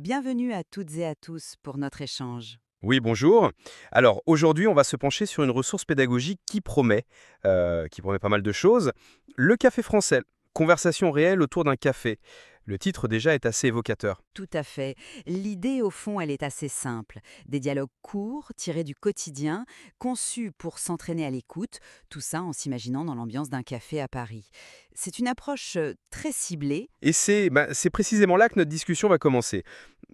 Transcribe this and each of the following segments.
Bienvenue à toutes et à tous pour notre échange. Oui, bonjour. Alors aujourd'hui, on va se pencher sur une ressource pédagogique qui promet pas mal de choses. Le café français, conversation réelle autour d'un café. Le titre déjà est assez évocateur. Tout à fait. L'idée, au fond, elle est assez simple. Des dialogues courts, tirés du quotidien, conçus pour s'entraîner à l'écoute, tout ça en s'imaginant dans l'ambiance d'un café à Paris. C'est une approche très ciblée. Et c'est précisément là que notre discussion va commencer.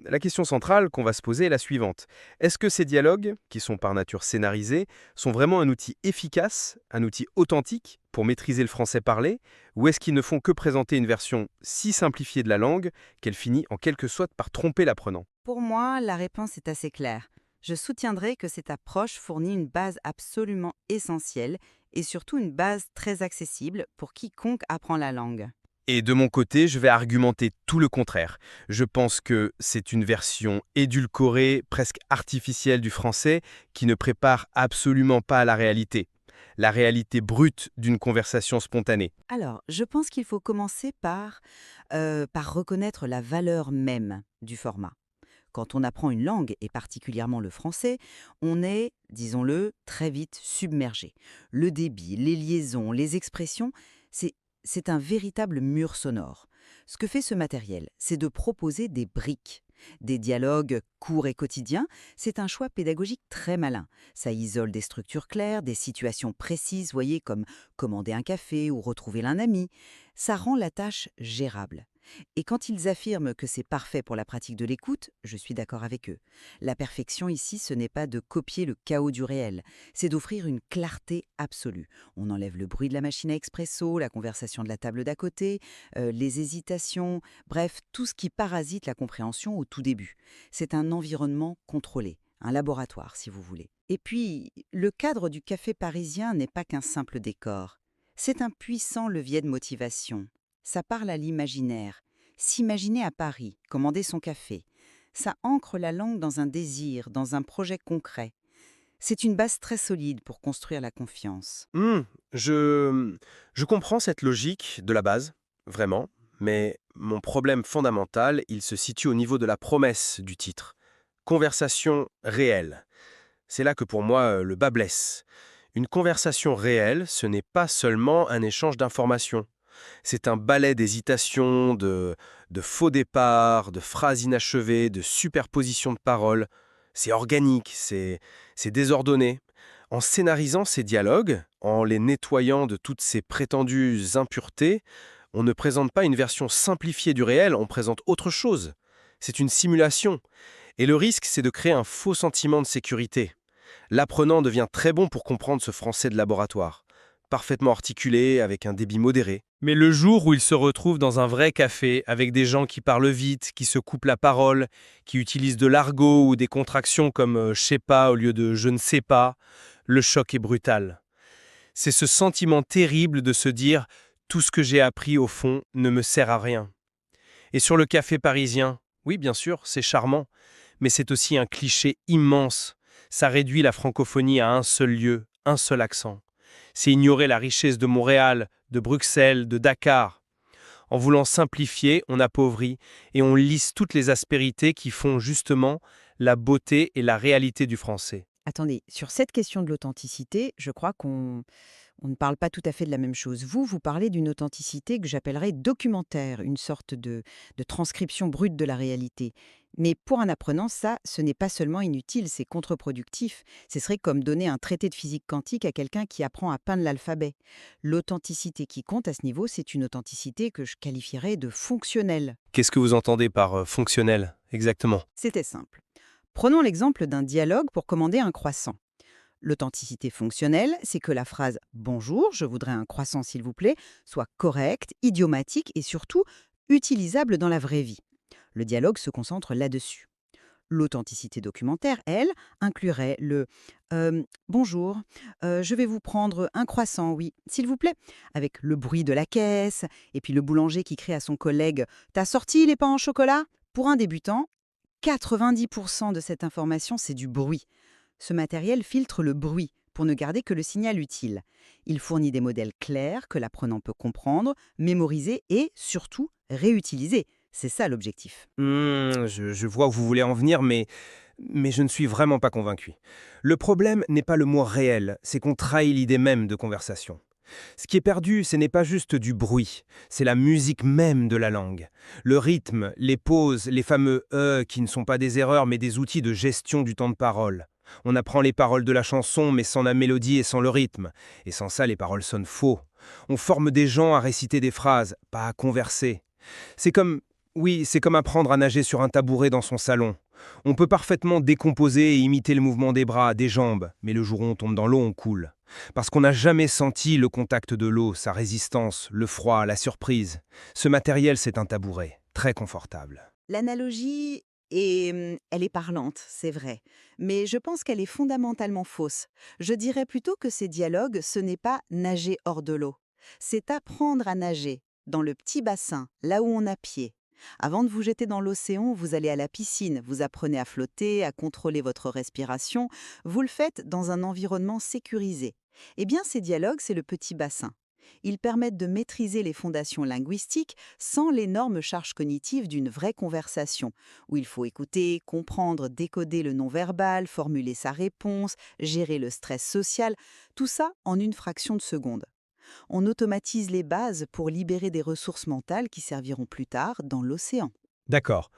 La question centrale qu'on va se poser est la suivante. Est-ce que ces dialogues, qui sont par nature scénarisés, sont vraiment un outil efficace, un outil authentique pour maîtriser le français parlé, ou est-ce qu'ils ne font que présenter une version si simplifiée de la langue qu'elle finit en quelque sorte par tromper l'apprenant? Pour moi, la réponse est assez claire. Je soutiendrai que cette approche fournit une base absolument essentielle et surtout une base très accessible pour quiconque apprend la langue. Et de mon côté, je vais argumenter tout le contraire. Je pense que c'est une version édulcorée, presque artificielle du français, qui ne prépare absolument pas à la réalité brute d'une conversation spontanée. Alors, je pense qu'il faut commencer par reconnaître la valeur même du format. Quand on apprend une langue, et particulièrement le français, on est, disons-le, très vite submergé. Le débit, les liaisons, les expressions, c'est, c'est un véritable mur sonore. Ce que fait ce matériel, c'est de proposer des briques. Des dialogues courts et quotidiens, c'est un choix pédagogique très malin. Ça isole des structures claires, des situations précises, voyez, comme commander un café ou retrouver l'un ami. Ça rend la tâche gérable. Et quand ils affirment que c'est parfait pour la pratique de l'écoute, je suis d'accord avec eux. La perfection ici, ce n'est pas de copier le chaos du réel, c'est d'offrir une clarté absolue. On enlève le bruit de la machine à expresso, la conversation de la table d'à côté, les hésitations, bref, tout ce qui parasite la compréhension au tout début. C'est un environnement contrôlé, un laboratoire si vous voulez. Et puis, le cadre du café parisien n'est pas qu'un simple décor. C'est un puissant levier de motivation. Ça parle à l'imaginaire. S'imaginer à Paris, commander son café, ça ancre la langue dans un désir, dans un projet concret. C'est une base très solide pour construire la confiance. Hmm, je comprends cette logique de la base, vraiment, mais mon problème fondamental, il se situe au niveau de la promesse du titre. Conversation réelle. C'est là que pour moi le bas blesse. Une conversation réelle, ce n'est pas seulement un échange d'informations. C'est un balai d'hésitations, de faux départs, de phrases inachevées, de superpositions de paroles. C'est organique, c'est désordonné. En scénarisant ces dialogues, en les nettoyant de toutes ces prétendues impuretés, on ne présente pas une version simplifiée du réel, on présente autre chose. C'est une simulation. Et le risque, c'est de créer un faux sentiment de sécurité. L'apprenant devient très bon pour comprendre ce français de laboratoire, parfaitement articulé, avec un débit modéré. Mais le jour où il se retrouve dans un vrai café, avec des gens qui parlent vite, qui se coupent la parole, qui utilisent de l'argot ou des contractions comme je sais pas au lieu de je ne sais pas, le choc est brutal. C'est ce sentiment terrible de se dire tout ce que j'ai appris au fond ne me sert à rien. Et sur le café parisien, oui bien sûr, c'est charmant, mais c'est aussi un cliché immense. Ça réduit la francophonie à un seul lieu, un seul accent. C'est ignorer la richesse de Montréal, de Bruxelles, de Dakar. En voulant simplifier, on appauvrit et on lisse toutes les aspérités qui font justement la beauté et la réalité du français. Attendez, sur cette question de l'authenticité, je crois qu'on ne parle pas tout à fait de la même chose. Vous parlez d'une authenticité que j'appellerais documentaire, une sorte de transcription brute de la réalité. Mais pour un apprenant, ça, ce n'est pas seulement inutile, c'est contre-productif. Ce serait comme donner un traité de physique quantique à quelqu'un qui apprend à peindre l'alphabet. L'authenticité qui compte à ce niveau, c'est une authenticité que je qualifierais de fonctionnelle. Qu'est-ce que vous entendez par fonctionnel exactement? C'était simple. Prenons l'exemple d'un dialogue pour commander un croissant. L'authenticité fonctionnelle, c'est que la phrase «Bonjour, je voudrais un croissant s'il vous plaît» soit correcte, idiomatique et surtout utilisable dans la vraie vie. Le dialogue se concentre là-dessus. L'authenticité documentaire, elle, inclurait le Bonjour, je vais vous prendre un croissant, oui, s'il vous plaît», avec le bruit de la caisse, et puis le boulanger qui crie à son collègue «T'as sorti les pains en chocolat?» Pour un débutant, 90% de cette information, c'est du bruit. Ce matériel filtre le bruit pour ne garder que le signal utile. Il fournit des modèles clairs que l'apprenant peut comprendre, mémoriser et, surtout, réutiliser. C'est ça l'objectif. Je vois où vous voulez en venir, mais je ne suis vraiment pas convaincu. Le problème n'est pas le mot réel, c'est qu'on trahit l'idée même de conversation. Ce qui est perdu, ce n'est pas juste du bruit, c'est la musique même de la langue. Le rythme, les pauses, les fameux qui ne sont pas des erreurs mais des outils de gestion du temps de parole. On apprend les paroles de la chanson mais sans la mélodie et sans le rythme. Et sans ça, les paroles sonnent faux. On forme des gens à réciter des phrases, pas à converser. C'est comme, oui, c'est comme apprendre à nager sur un tabouret dans son salon. On peut parfaitement décomposer et imiter le mouvement des bras, des jambes, mais le jour où on tombe dans l'eau, on coule. Parce qu'on n'a jamais senti le contact de l'eau, sa résistance, le froid, la surprise. Ce matériel, c'est un tabouret, très confortable. L'analogie elle est parlante, c'est vrai, mais je pense qu'elle est fondamentalement fausse. Je dirais plutôt que ces dialogues, ce n'est pas nager hors de l'eau. C'est apprendre à nager dans le petit bassin, là où on a pied. Avant de vous jeter dans l'océan, vous allez à la piscine, vous apprenez à flotter, à contrôler votre respiration. Vous le faites dans un environnement sécurisé. Eh bien, ces dialogues, c'est le petit bassin. Ils permettent de maîtriser les fondations linguistiques sans l'énorme charge cognitive d'une vraie conversation, où il faut écouter, comprendre, décoder le non-verbal, formuler sa réponse, gérer le stress social, tout ça en une fraction de seconde. On automatise les bases pour libérer des ressources mentales qui serviront plus tard dans l'océan. D'accord.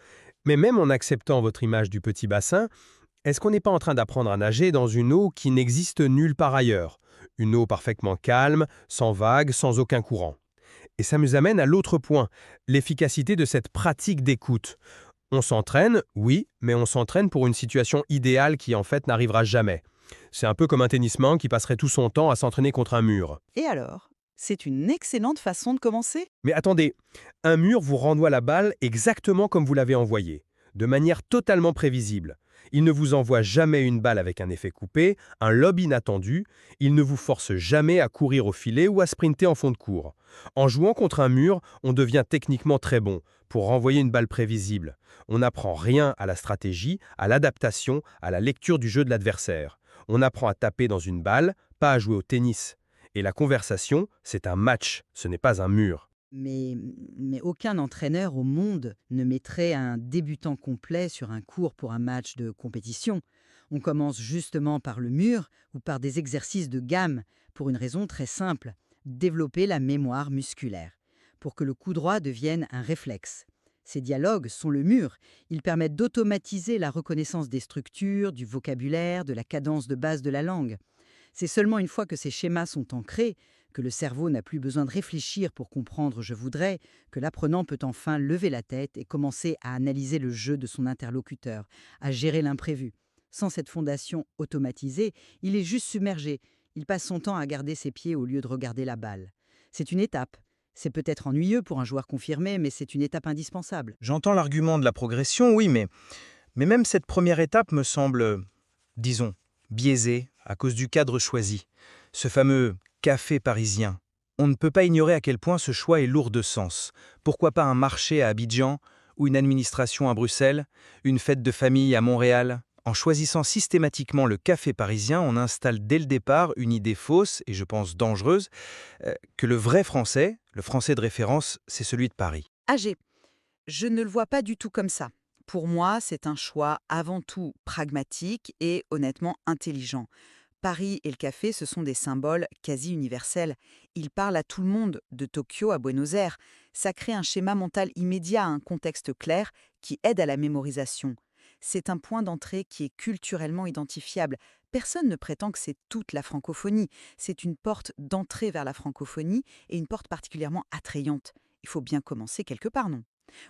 Mais même en acceptant votre image du petit bassin, est-ce qu'on n'est pas en train d'apprendre à nager dans une eau qui n'existe nulle part ailleurs? Une eau parfaitement calme, sans vagues, sans aucun courant. Et ça nous amène à l'autre point, l'efficacité de cette pratique d'écoute. On s'entraîne, oui, mais on s'entraîne pour une situation idéale qui en fait n'arrivera jamais. C'est un peu comme un tennisman qui passerait tout son temps à s'entraîner contre un mur. Et alors? C'est une excellente façon de commencer. Mais attendez, un mur vous renvoie la balle exactement comme vous l'avez envoyée, de manière totalement prévisible. Il ne vous envoie jamais une balle avec un effet coupé, un lob inattendu, il ne vous force jamais à courir au filet ou à sprinter en fond de cours. En jouant contre un mur, on devient techniquement très bon pour renvoyer une balle prévisible. On n'apprend rien à la stratégie, à l'adaptation, à la lecture du jeu de l'adversaire. On apprend à taper dans une balle, pas à jouer au tennis. Et la conversation, c'est un match, ce n'est pas un mur. Mais aucun entraîneur au monde ne mettrait un débutant complet sur un cours pour un match de compétition. On commence justement par le mur ou par des exercices de gamme pour une raison très simple, développer la mémoire musculaire, pour que le coup droit devienne un réflexe. Ces dialogues sont le mur. Ils permettent d'automatiser la reconnaissance des structures, du vocabulaire, de la cadence de base de la langue. C'est seulement une fois que ces schémas sont ancrés, que le cerveau n'a plus besoin de réfléchir pour comprendre «je voudrais», que l'apprenant peut enfin lever la tête et commencer à analyser le jeu de son interlocuteur, à gérer l'imprévu. Sans cette fondation automatisée, il est juste submergé. Il passe son temps à garder ses pieds au lieu de regarder la balle. C'est une étape. C'est peut-être ennuyeux pour un joueur confirmé, mais c'est une étape indispensable. J'entends l'argument de la progression, oui, mais même cette première étape me semble, disons, biaisée à cause du cadre choisi. Ce fameux café parisien. On ne peut pas ignorer à quel point ce choix est lourd de sens. Pourquoi pas un marché à Abidjan, ou une administration à Bruxelles, une fête de famille à Montréal? En choisissant systématiquement le café parisien, on installe dès le départ une idée fausse, et je pense dangereuse, que le vrai français, le français de référence, c'est celui de Paris. AG. Je ne le vois pas du tout comme ça. Pour moi, c'est un choix avant tout pragmatique et honnêtement intelligent. Paris et le café, ce sont des symboles quasi universels. Ils parlent à tout le monde, de Tokyo à Buenos Aires. Ça crée un schéma mental immédiat, un contexte clair qui aide à la mémorisation. C'est un point d'entrée qui est culturellement identifiable. Personne ne prétend que c'est toute la francophonie. C'est une porte d'entrée vers la francophonie et une porte particulièrement attrayante. Il faut bien commencer quelque part, non?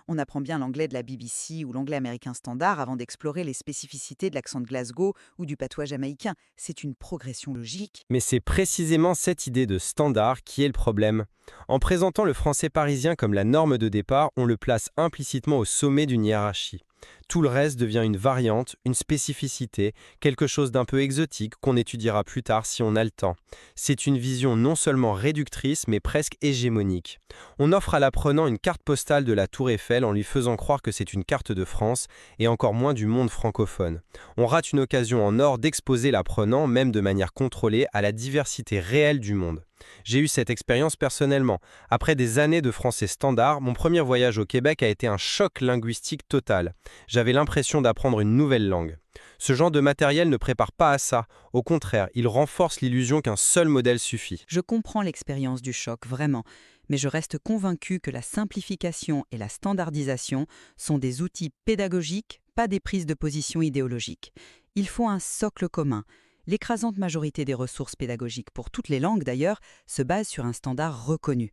On apprend bien l'anglais de la BBC ou l'anglais américain standard avant d'explorer les spécificités de l'accent de Glasgow ou du patois jamaïcain. C'est une progression logique. Mais c'est précisément cette idée de standard qui est le problème. En présentant le français parisien comme la norme de départ, on le place implicitement au sommet d'une hiérarchie. Tout le reste devient une variante, une spécificité, quelque chose d'un peu exotique qu'on étudiera plus tard si on a le temps. C'est une vision non seulement réductrice mais presque hégémonique. On offre à l'apprenant une carte postale de la Tour Eiffel en lui faisant croire que c'est une carte de France et encore moins du monde francophone. On rate une occasion en or d'exposer l'apprenant, même de manière contrôlée, à la diversité réelle du monde. J'ai eu cette expérience personnellement. Après des années de français standard, mon premier voyage au Québec a été un choc linguistique total. J'avais l'impression d'apprendre une nouvelle langue. Ce genre de matériel ne prépare pas à ça. Au contraire, il renforce l'illusion qu'un seul modèle suffit. Je comprends l'expérience du choc, vraiment, mais je reste convaincue que la simplification et la standardisation sont des outils pédagogiques, pas des prises de position idéologiques. Il faut un socle commun. L'écrasante majorité des ressources pédagogiques, pour toutes les langues d'ailleurs, se base sur un standard reconnu.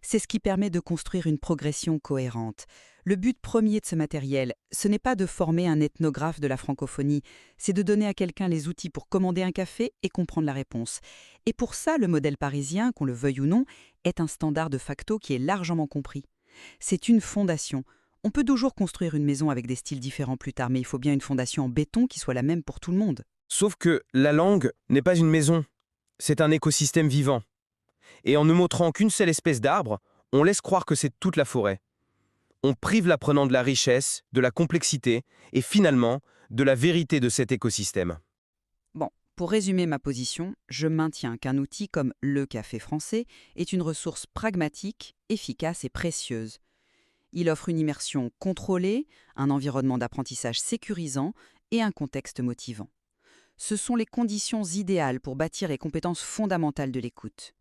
C'est ce qui permet de construire une progression cohérente. Le but premier de ce matériel, ce n'est pas de former un ethnographe de la francophonie, c'est de donner à quelqu'un les outils pour commander un café et comprendre la réponse. Et pour ça, le modèle parisien, qu'on le veuille ou non, est un standard de facto qui est largement compris. C'est une fondation. On peut toujours construire une maison avec des styles différents plus tard, mais il faut bien une fondation en béton qui soit la même pour tout le monde. Sauf que la langue n'est pas une maison, c'est un écosystème vivant. Et en ne montrant qu'une seule espèce d'arbre, on laisse croire que c'est toute la forêt. On prive l'apprenant de la richesse, de la complexité et finalement de la vérité de cet écosystème. Bon, pour résumer ma position, je maintiens qu'un outil comme le café français est une ressource pragmatique, efficace et précieuse. Il offre une immersion contrôlée, un environnement d'apprentissage sécurisant et un contexte motivant. Ce sont les conditions idéales pour bâtir les compétences fondamentales de l'écoute.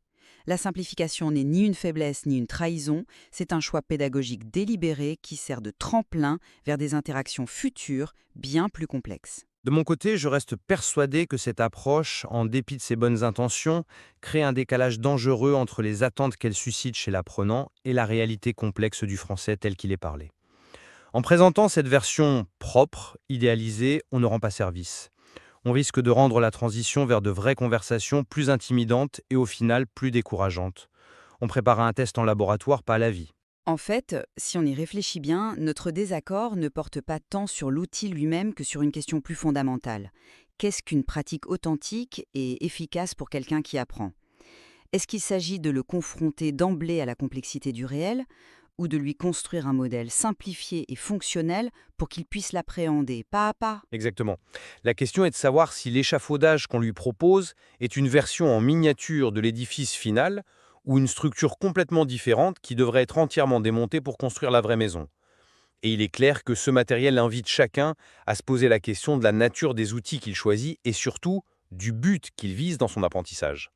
La simplification n'est ni une faiblesse ni une trahison, c'est un choix pédagogique délibéré qui sert de tremplin vers des interactions futures bien plus complexes. De mon côté, je reste persuadé que cette approche, en dépit de ses bonnes intentions, crée un décalage dangereux entre les attentes qu'elle suscite chez l'apprenant et la réalité complexe du français tel qu'il est parlé. En présentant cette version propre, idéalisée, on ne rend pas service. On risque de rendre la transition vers de vraies conversations plus intimidantes et au final plus décourageantes. On prépare un test en laboratoire, pas à la vie. En fait, si on y réfléchit bien, notre désaccord ne porte pas tant sur l'outil lui-même que sur une question plus fondamentale. Qu'est-ce qu'une pratique authentique et efficace pour quelqu'un qui apprend ? Est-ce qu'il s'agit de le confronter d'emblée à la complexité du réel ou de lui construire un modèle simplifié et fonctionnel pour qu'il puisse l'appréhender pas à pas ? Exactement. La question est de savoir si l'échafaudage qu'on lui propose est une version en miniature de l'édifice final ou une structure complètement différente qui devrait être entièrement démontée pour construire la vraie maison. Et il est clair que ce matériel invite chacun à se poser la question de la nature des outils qu'il choisit et surtout du but qu'il vise dans son apprentissage.